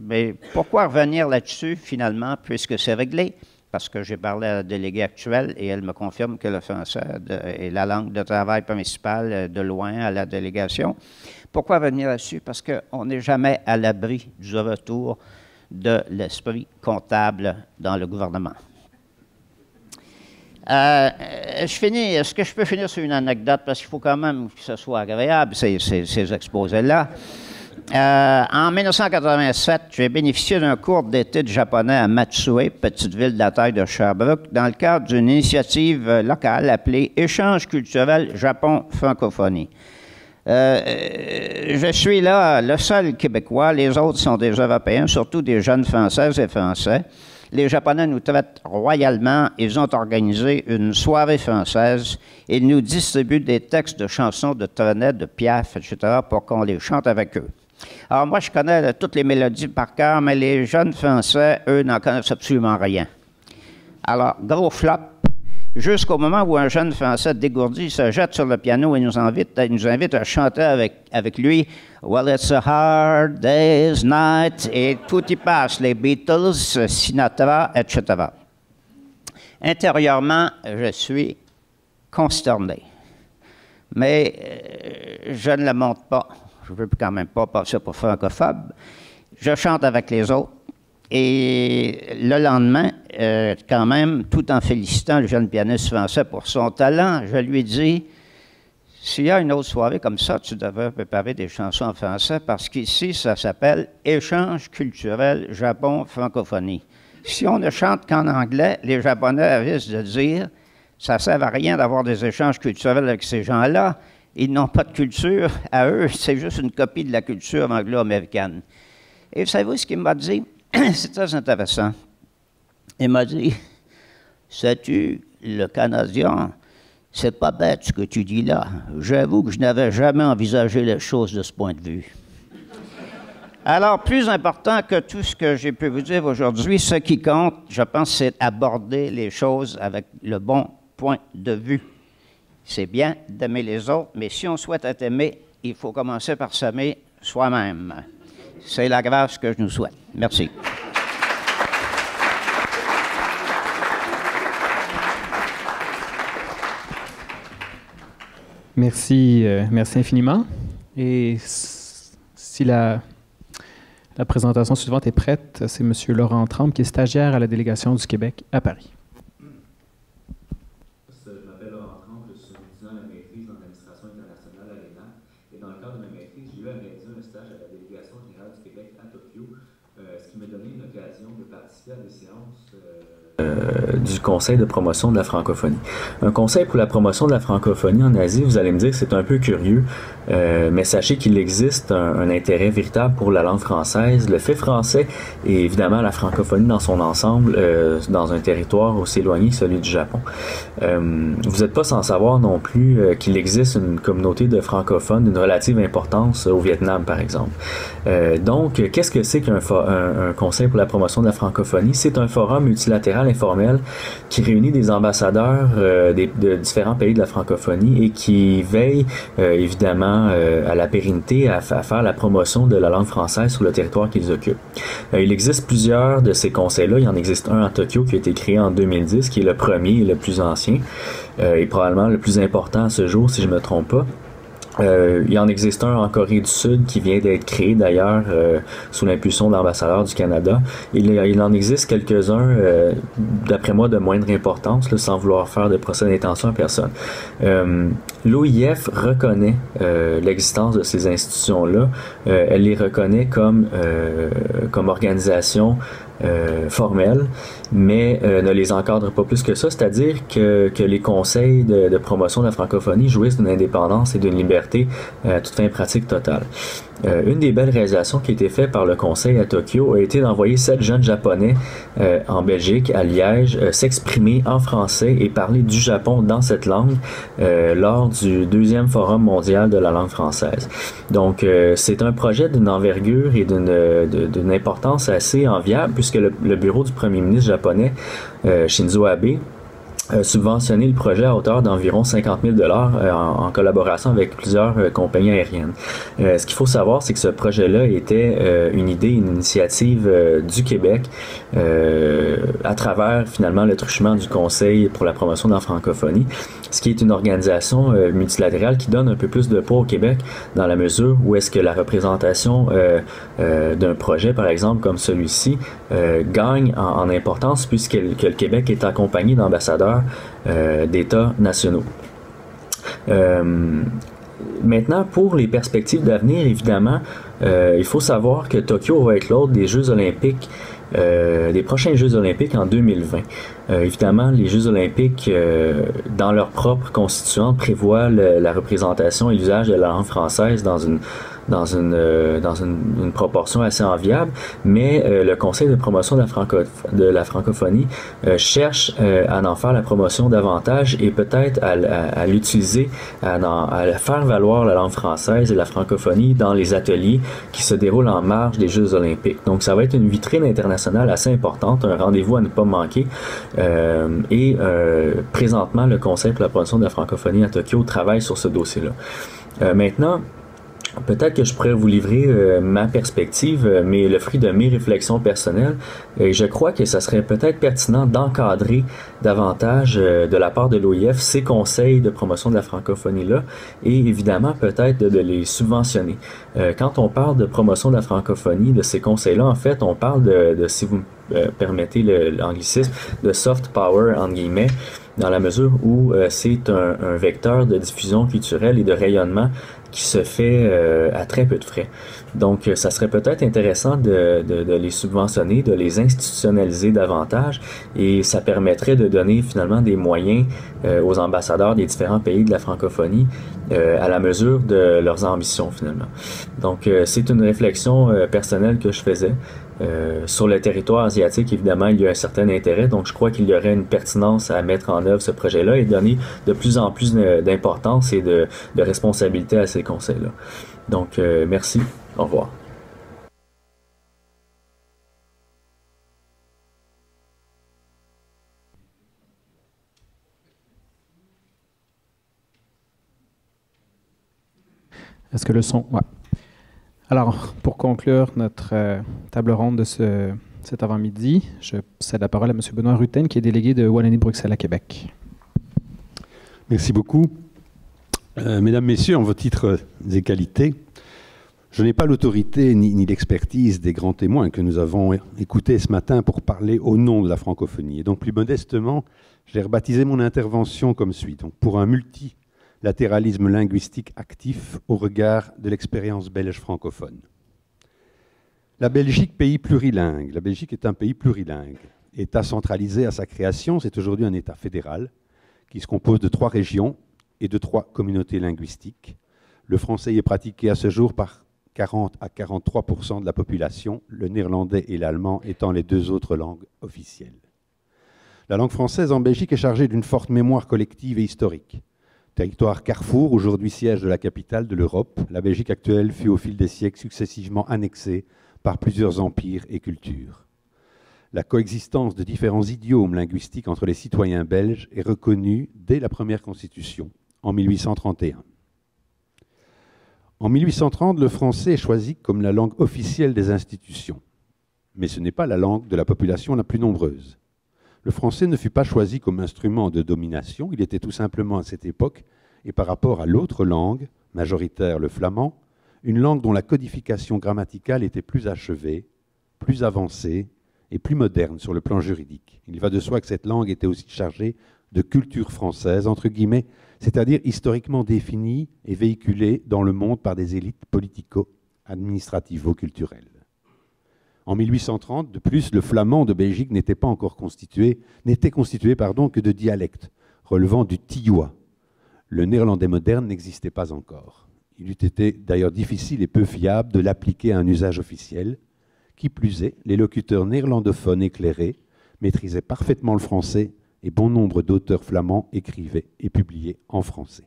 mais pourquoi revenir là-dessus, finalement, puisque c'est réglé? Parce que j'ai parlé à la déléguée actuelle et elle me confirme que le français est la langue de travail principale de loin à la délégation. Pourquoi revenir là-dessus? Parce qu'on n'est jamais à l'abri du retour de l'esprit comptable dans le gouvernement. Est-ce que je peux finir sur une anecdote? Parce qu'il faut quand même que ce soit agréable, ces exposés-là. En 1987, j'ai bénéficié d'un cours d'été de japonais à Matsue, petite ville de la taille de Sherbrooke, dans le cadre d'une initiative locale appelée Échange culturel Japon-Francophonie. Je suis là, le seul Québécois, les autres sont des Européens, surtout des jeunes Françaises et Français. Les Japonais nous traitent royalement, ils ont organisé une soirée française, ils nous distribuent des textes de chansons de Trenet, de Piaf, etc., pour qu'on les chante avec eux. Alors moi, je connais toutes les mélodies par cœur, mais les jeunes Français, eux, n'en connaissent absolument rien. Alors, gros flop. Jusqu'au moment où un jeune Français dégourdi se jette sur le piano et nous invite à chanter avec lui « Well, it's a hard day's night » et tout y passe, les Beatles, Sinatra, etc. Intérieurement, je suis consterné. Mais je ne le montre pas. Je ne veux quand même pas passer pour francophobe. Je chante avec les autres. Et le lendemain, quand même, tout en félicitant le jeune pianiste français pour son talent, je lui dis, s'il y a une autre soirée comme ça, tu devrais préparer des chansons en français parce qu'ici, ça s'appelle Échange culturel Japon-Francophonie. Si on ne chante qu'en anglais, les Japonais risquent de dire, ça ne sert à rien d'avoir des échanges culturels avec ces gens-là. Ils n'ont pas de culture. À eux, c'est juste une copie de la culture anglo-américaine. Et vous savez ce qu'il m'a dit? C'est très intéressant. Il m'a dit, sais-tu, le Canadien, c'est pas bête ce que tu dis là. J'avoue que je n'avais jamais envisagé les choses de ce point de vue. Alors, plus important que tout ce que j'ai pu vous dire aujourd'hui, ce qui compte, je pense, c'est aborder les choses avec le bon point de vue. C'est bien d'aimer les autres, mais si on souhaite être aimé, il faut commencer par s'aimer soi-même. C'est la grâce que je nous souhaite. Merci. Merci, merci infiniment. Et si la présentation suivante est prête, c'est M. Laurent Tremble, qui est stagiaire à la délégation du Québec à Paris. Je m'appelle Laurent Tremble, je suis étudiant à la maîtrise en administration internationale à l'ENA. Et dans le cadre de ma maîtrise, j'ai eu à réaliser un stage à la délégation générale du Québec à Tokyo, ce qui m'a donné une occasion de participer à des séances du Conseil de promotion de la francophonie. Un conseil pour la promotion de la francophonie en Asie, vous allez me dire que c'est un peu curieux, mais sachez qu'il existe un intérêt véritable pour la langue française, le fait français et évidemment la francophonie dans son ensemble dans un territoire aussi éloigné que celui du Japon. Vous n'êtes pas sans savoir non plus qu'il existe une communauté de francophones d'une relative importance au Vietnam, par exemple. Donc, qu'est-ce que c'est qu'un conseil pour la promotion de la francophonie? C'est un forum multilatéral informel qui réunit des ambassadeurs de différents pays de la francophonie et qui veille évidemment à la pérennité, à faire la promotion de la langue française sur le territoire qu'ils occupent. Il existe plusieurs de ces conseils-là. Il y en existe un à Tokyo qui a été créé en 2010, qui est le premier et le plus ancien, et probablement le plus important à ce jour, si je ne me trompe pas. Il y en existe un en Corée du Sud qui vient d'être créé d'ailleurs sous l'impulsion de l'ambassadeur du Canada. Il en existe quelques-uns, d'après moi, de moindre importance, là, sans vouloir faire de procès d'intention à personne. L'OIF reconnaît l'existence de ces institutions-là. Elle les reconnaît comme organisation formelle, mais ne les encadre pas plus que ça, c'est-à-dire que les conseils de promotion de la francophonie jouissent d'une indépendance et d'une liberté à toute fin pratique totale. Une des belles réalisations qui a été faite par le conseil à Tokyo a été d'envoyer 7 jeunes japonais en Belgique, à Liège, s'exprimer en français et parler du Japon dans cette langue lors du 2e Forum mondial de la langue française. Donc, c'est un projet d'une envergure et d'une importance assez enviable, puisque le bureau du premier ministre japonais, Shinzo Abe, subventionné le projet à hauteur d'environ 50 000 $ en collaboration avec plusieurs compagnies aériennes. Ce qu'il faut savoir, c'est que ce projet-là était une initiative du Québec à travers finalement le truchement du Conseil pour la promotion de la francophonie, ce qui est une organisation multilatérale qui donne un peu plus de poids au Québec dans la mesure où est-ce que la représentation d'un projet, par exemple, comme celui-ci, gagne en importance puisque le Québec est accompagné d'ambassadeurs d'États nationaux. Maintenant, pour les perspectives d'avenir, évidemment, il faut savoir que Tokyo va être l'hôte des Jeux olympiques, des prochains Jeux olympiques en 2020. Évidemment, les Jeux olympiques, dans leur propre constituante, prévoient la représentation et l'usage de la langue française dans une proportion assez enviable, mais le Conseil de promotion de la francophonie cherche à en faire la promotion davantage et peut-être à l'utiliser, à faire valoir la langue française et la francophonie dans les ateliers qui se déroulent en marge des Jeux olympiques. Donc, ça va être une vitrine internationale assez importante, un rendez-vous à ne pas manquer. Présentement, le Conseil pour la promotion de la francophonie à Tokyo travaille sur ce dossier-là. Maintenant, peut-être que je pourrais vous livrer ma perspective, mais le fruit de mes réflexions personnelles. Et je crois que ça serait peut-être pertinent d'encadrer davantage de la part de l'OIF ces conseils de promotion de la francophonie-là et évidemment peut-être de les subventionner. Quand on parle de promotion de la francophonie, de ces conseils-là, en fait, on parle de si vous permettez l'anglicisme, de soft power, entre guillemets, dans la mesure où c'est un vecteur de diffusion culturelle et de rayonnement qui se fait à très peu de frais. Donc, ça serait peut-être intéressant de les subventionner, de les institutionnaliser davantage et ça permettrait de donner finalement des moyens aux ambassadeurs des différents pays de la francophonie à la mesure de leurs ambitions finalement. Donc, c'est une réflexion personnelle que je faisais. Sur le territoire asiatique, évidemment, il y a un certain intérêt, donc je crois qu'il y aurait une pertinence à mettre en œuvre ce projet-là et donner de plus en plus d'importance et de responsabilité à ces conseils-là. Donc, merci. Au revoir. Est-ce que le son... Ouais. Alors, pour conclure notre table ronde de cet avant-midi, je cède la parole à M. Benoît Rutten, qui est délégué de Wallonie-Bruxelles à Québec. Merci beaucoup. Mesdames, Messieurs, en vos titres et qualités, je n'ai pas l'autorité ni l'expertise des grands témoins que nous avons écoutés ce matin pour parler au nom de la francophonie. Et donc, plus modestement, j'ai rebaptisé mon intervention comme suit. Donc, pour un multilatéralisme linguistique actif au regard de l'expérience belge francophone. La Belgique, pays plurilingue. La Belgique est un pays plurilingue. État centralisé à sa création, c'est aujourd'hui un État fédéral qui se compose de 3 régions et de 3 communautés linguistiques. Le français y est pratiqué à ce jour par 40 à 43% de la population, le néerlandais et l'allemand étant les 2 autres langues officielles. La langue française en Belgique est chargée d'une forte mémoire collective et historique. Territoire carrefour, aujourd'hui siège de la capitale de l'Europe, la Belgique actuelle fut au fil des siècles successivement annexée par plusieurs empires et cultures. La coexistence de différents idiomes linguistiques entre les citoyens belges est reconnue dès la première Constitution, en 1831. En 1830, le français est choisi comme la langue officielle des institutions. Mais ce n'est pas la langue de la population la plus nombreuse. Le français ne fut pas choisi comme instrument de domination, il était tout simplement à cette époque, et par rapport à l'autre langue, majoritaire le flamand, une langue dont la codification grammaticale était plus achevée, plus avancée et plus moderne sur le plan juridique. Il va de soi que cette langue était aussi chargée de culture française, entre guillemets, c'est-à-dire historiquement définie et véhiculée dans le monde par des élites politico-administrativo-culturelles. En 1830, de plus, le flamand de Belgique n'était constitué que de dialectes relevant du tillois. Le néerlandais moderne n'existait pas encore. Il eût été d'ailleurs difficile et peu fiable de l'appliquer à un usage officiel. Qui plus est, les locuteurs néerlandophones éclairés maîtrisaient parfaitement le français et bon nombre d'auteurs flamands écrivaient et publiaient en français.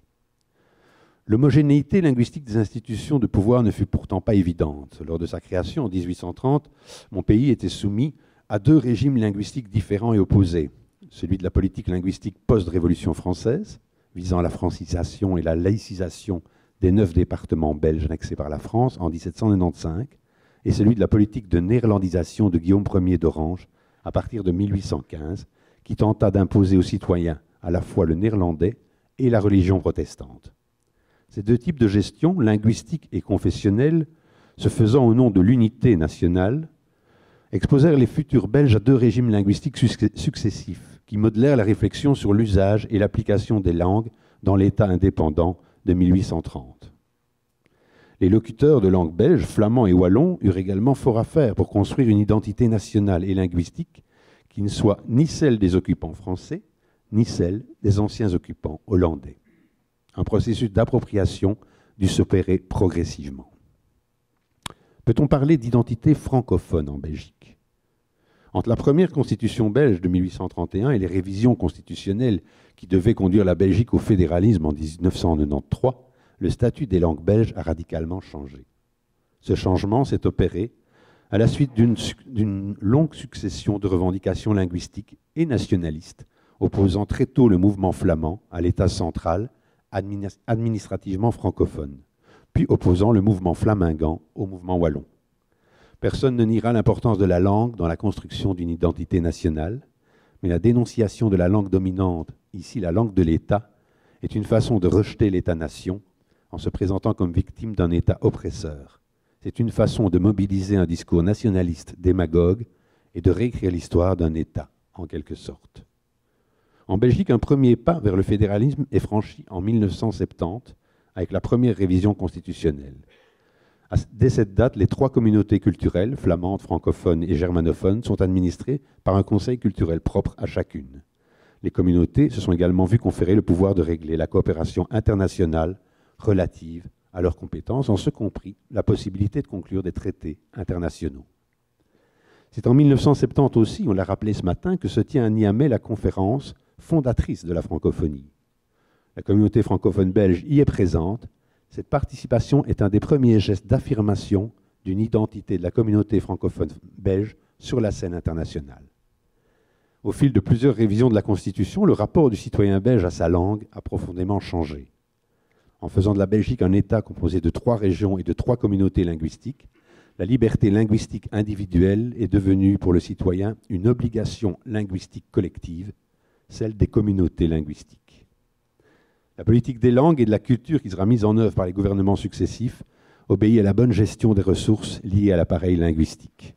L'homogénéité linguistique des institutions de pouvoir ne fut pourtant pas évidente. Lors de sa création en 1830, mon pays était soumis à 2 régimes linguistiques différents et opposés. Celui de la politique linguistique post-révolution française, visant la francisation et la laïcisation des 9 départements belges annexés par la France en 1795, et celui de la politique de néerlandisation de Guillaume Ier d'Orange à partir de 1815, qui tenta d'imposer aux citoyens à la fois le néerlandais et la religion protestante. Ces 2 types de gestion, linguistique et confessionnelle, se faisant au nom de l'unité nationale, exposèrent les futurs Belges à 2 régimes linguistiques successifs, qui modelèrent la réflexion sur l'usage et l'application des langues dans l'État indépendant de 1830. Les locuteurs de langue belge, flamand et wallon eurent également fort à faire pour construire une identité nationale et linguistique qui ne soit ni celle des occupants français, ni celle des anciens occupants hollandais. Un processus d'appropriation dut s'opérer progressivement. Peut-on parler d'identité francophone en Belgique? Entre la première constitution belge de 1831 et les révisions constitutionnelles qui devaient conduire la Belgique au fédéralisme en 1993, le statut des langues belges a radicalement changé. Ce changement s'est opéré à la suite d'une longue succession de revendications linguistiques et nationalistes, opposant très tôt le mouvement flamand à l'État central, administrativement francophone, puis opposant le mouvement flamingant au mouvement wallon. Personne ne niera l'importance de la langue dans la construction d'une identité nationale, mais la dénonciation de la langue dominante, ici la langue de l'État, est une façon de rejeter l'État-nation en se présentant comme victime d'un État oppresseur. C'est une façon de mobiliser un discours nationaliste démagogue et de réécrire l'histoire d'un État, en quelque sorte. En Belgique, un premier pas vers le fédéralisme est franchi en 1970 avec la première révision constitutionnelle. Dès cette date, les 3 communautés culturelles, flamandes, francophones et germanophones, sont administrées par un conseil culturel propre à chacune. Les communautés se sont également vues conférer le pouvoir de régler la coopération internationale relative à leurs compétences, en ce compris la possibilité de conclure des traités internationaux. C'est en 1970 aussi, on l'a rappelé ce matin, que se tient à Niamey la conférence fondatrice de la francophonie. La communauté francophone belge y est présente. Cette participation est un des premiers gestes d'affirmation d'une identité de la communauté francophone belge sur la scène internationale. Au fil de plusieurs révisions de la Constitution, le rapport du citoyen belge à sa langue a profondément changé. En faisant de la Belgique un État composé de 3 régions et de 3 communautés linguistiques, la liberté linguistique individuelle est devenue pour le citoyen une obligation linguistique collective, celle des communautés linguistiques. La politique des langues et de la culture qui sera mise en œuvre par les gouvernements successifs obéit à la bonne gestion des ressources liées à l'appareil linguistique.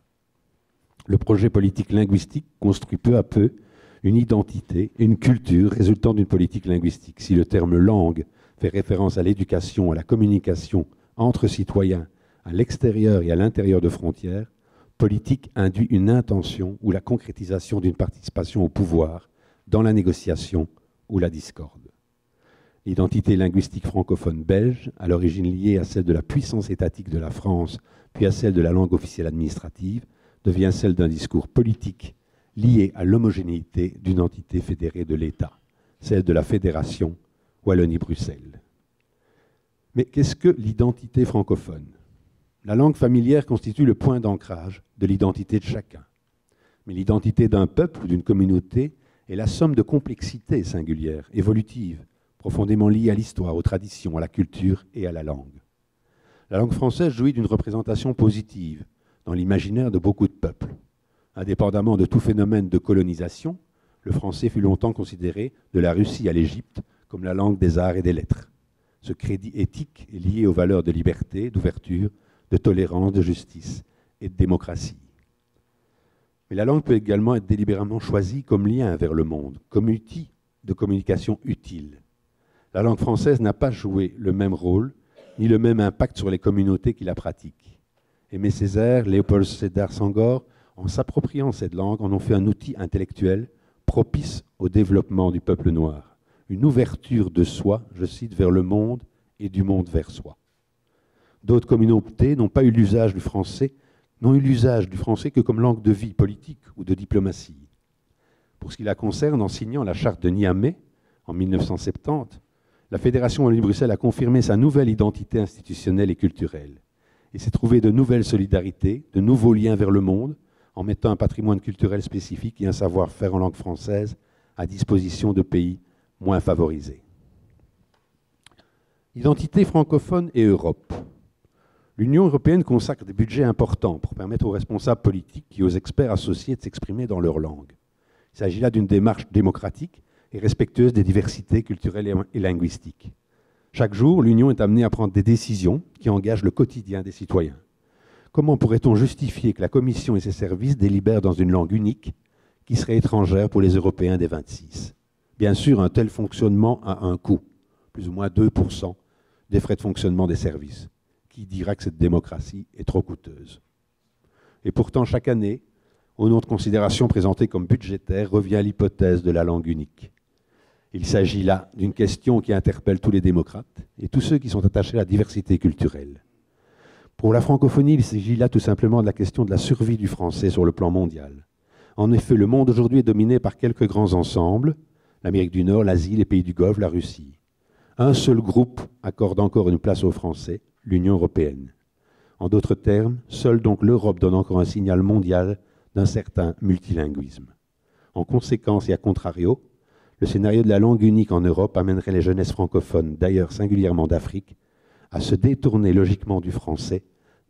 Le projet politique linguistique construit peu à peu une identité et une culture résultant d'une politique linguistique. Si le terme langue fait référence à l'éducation, à la communication entre citoyens, à l'extérieur et à l'intérieur de frontières, Politique induit une intention ou la concrétisation d'une participation au pouvoir dans la négociation ou la discorde. L'identité linguistique francophone belge, à l'origine liée à celle de la puissance étatique de la France, puis à celle de la langue officielle administrative, devient celle d'un discours politique lié à l'homogénéité d'une entité fédérée de l'État, celle de la Fédération Wallonie-Bruxelles. Mais qu'est-ce que l'identité francophone? La langue familière constitue le point d'ancrage de l'identité de chacun. Mais l'identité d'un peuple ou d'une communauté est la somme de complexités singulières, évolutives, profondément liées à l'histoire, aux traditions, à la culture et à la langue. La langue française jouit d'une représentation positive dans l'imaginaire de beaucoup de peuples. Indépendamment de tout phénomène de colonisation, le français fut longtemps considéré, de la Russie à l'Égypte, comme la langue des arts et des lettres. Ce crédit éthique est lié aux valeurs de liberté, d'ouverture, de tolérance, de justice et de démocratie. Mais la langue peut également être délibérément choisie comme lien vers le monde, comme outil de communication utile. La langue française n'a pas joué le même rôle, ni le même impact sur les communautés qui la pratiquent. Aimé Césaire, Léopold Sédar Senghor, en s'appropriant cette langue, en ont fait un outil intellectuel propice au développement du peuple noir. Une ouverture de soi, je cite, vers le monde et du monde vers soi. D'autres communautés n'ont eu l'usage du français que comme langue de vie politique ou de diplomatie. Pour ce qui la concerne, en signant la charte de Niamey en 1970, la Fédération Wallonie-Bruxelles a confirmé sa nouvelle identité institutionnelle et culturelle et s'est trouvé de nouvelles solidarités, de nouveaux liens vers le monde, en mettant un patrimoine culturel spécifique et un savoir-faire en langue française à disposition de pays moins favorisés. Identité francophone et Europe. L'Union européenne consacre des budgets importants pour permettre aux responsables politiques et aux experts associés de s'exprimer dans leur langue. Il s'agit là d'une démarche démocratique et respectueuse des diversités culturelles et linguistiques. Chaque jour, l'Union est amenée à prendre des décisions qui engagent le quotidien des citoyens. Comment pourrait-on justifier que la Commission et ses services délibèrent dans une langue unique qui serait étrangère pour les Européens des 26 ? Bien sûr, un tel fonctionnement a un coût, plus ou moins 2% des frais de fonctionnement des services. Qui dira que cette démocratie est trop coûteuse? Et pourtant, chaque année, au nom de considérations présentées comme budgétaires, revient l'hypothèse de la langue unique. Il s'agit là d'une question qui interpelle tous les démocrates et tous ceux qui sont attachés à la diversité culturelle. Pour la francophonie, il s'agit là tout simplement de la question de la survie du français sur le plan mondial. En effet, le monde aujourd'hui est dominé par quelques grands ensembles, l'Amérique du Nord, l'Asie, les pays du Golfe, la Russie. Un seul groupe accorde encore une place aux Français, l'Union européenne. En d'autres termes, seule donc l'Europe donne encore un signal mondial d'un certain multilinguisme. En conséquence et à contrario, le scénario de la langue unique en Europe amènerait les jeunesses francophones, d'ailleurs singulièrement d'Afrique, à se détourner logiquement du français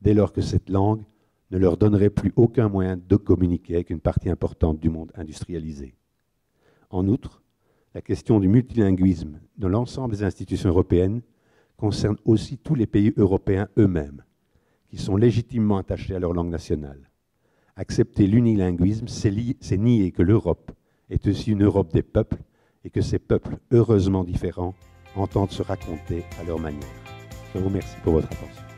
dès lors que cette langue ne leur donnerait plus aucun moyen de communiquer avec une partie importante du monde industrialisé. En outre, la question du multilinguisme dans l'ensemble des institutions européennes concerne aussi tous les pays européens eux-mêmes, qui sont légitimement attachés à leur langue nationale. Accepter l'unilinguisme, c'est nier que l'Europe est aussi une Europe des peuples et que ces peuples, heureusement différents, entendent se raconter à leur manière. Je vous remercie pour votre attention.